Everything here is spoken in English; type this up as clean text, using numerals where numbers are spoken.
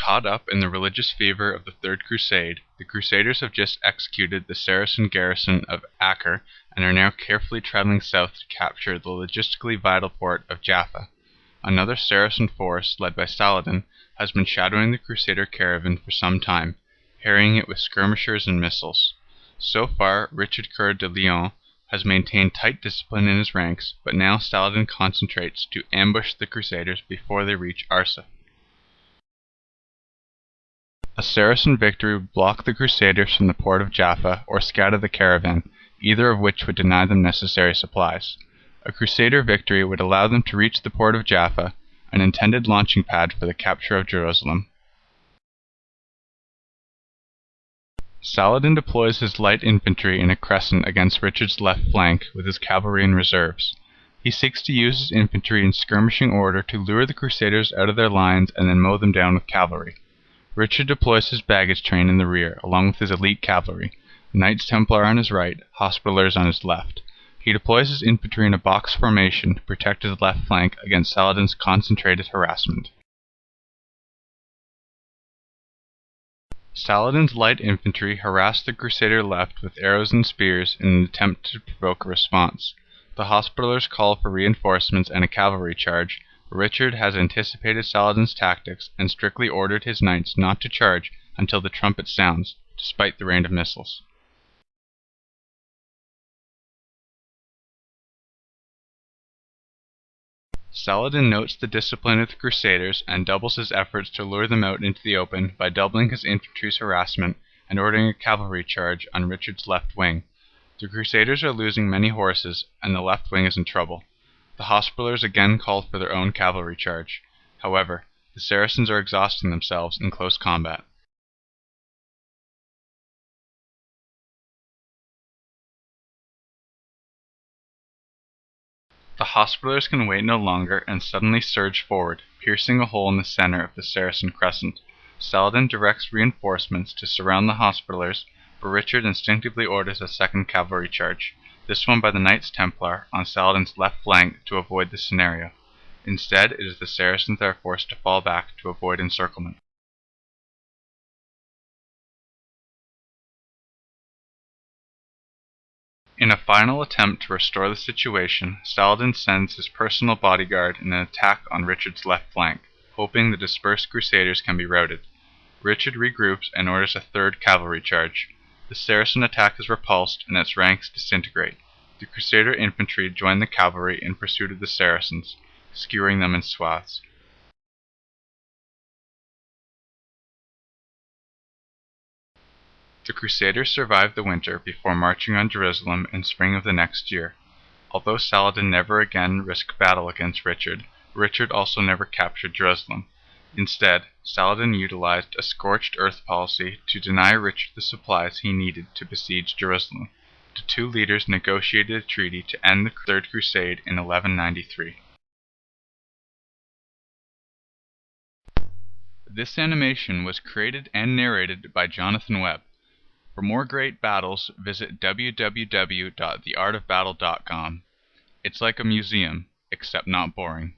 Caught up in the religious fever of the Third Crusade, the Crusaders have just executed the Saracen garrison of Acre and are now carefully traveling south to capture the logistically vital port of Jaffa. Another Saracen force, led by Saladin, has been shadowing the Crusader caravan for some time, harrying it with skirmishers and missiles. So far, Richard Coeur de Lion has maintained tight discipline in his ranks, but now Saladin concentrates to ambush the Crusaders before they reach Arsuf. A Saracen victory would block the Crusaders from the port of Jaffa or scatter the caravan, either of which would deny them necessary supplies. A Crusader victory would allow them to reach the port of Jaffa, an intended launching pad for the capture of Jerusalem. Saladin deploys his light infantry in a crescent against Richard's left flank with his cavalry in reserves. He seeks to use his infantry in skirmishing order to lure the Crusaders out of their lines and then mow them down with cavalry. Richard deploys his baggage train in the rear, along with his elite cavalry, Knights Templar on his right, Hospitallers on his left. He deploys his infantry in a box formation to protect his left flank against Saladin's concentrated harassment. Saladin's light infantry harass the Crusader left with arrows and spears in an attempt to provoke a response. The Hospitallers call for reinforcements and a cavalry charge. Richard has anticipated Saladin's tactics and strictly ordered his knights not to charge until the trumpet sounds, despite the rain of missiles. Saladin notes the discipline of the Crusaders and doubles his efforts to lure them out into the open by doubling his infantry's harassment and ordering a cavalry charge on Richard's left wing. The Crusaders are losing many horses, and the left wing is in trouble. The Hospitallers again called for their own cavalry charge. However, the Saracens are exhausting themselves in close combat. The Hospitallers can wait no longer and suddenly surge forward, piercing a hole in the center of the Saracen crescent. Saladin directs reinforcements to surround the Hospitallers, but Richard instinctively orders a second cavalry charge, this one by the Knights Templar on Saladin's left flank to avoid this scenario. Instead, it is the Saracens that are forced to fall back to avoid encirclement. In a final attempt to restore the situation, Saladin sends his personal bodyguard in an attack on Richard's left flank, hoping the dispersed Crusaders can be routed. Richard regroups and orders a third cavalry charge. The Saracen attack is repulsed and its ranks disintegrate. The Crusader infantry join the cavalry in pursuit of the Saracens, skewering them in swaths. The Crusaders survived the winter before marching on Jerusalem in spring of the next year. Although Saladin never again risked battle against Richard, Richard also never captured Jerusalem. Instead, Saladin utilized a scorched earth policy to deny Richard the supplies he needed to besiege Jerusalem. The two leaders negotiated a treaty to end the Third Crusade in 1193. This animation was created and narrated by Jonathan Webb. For more great battles, visit www.theartofbattle.com. It's like a museum, except not boring.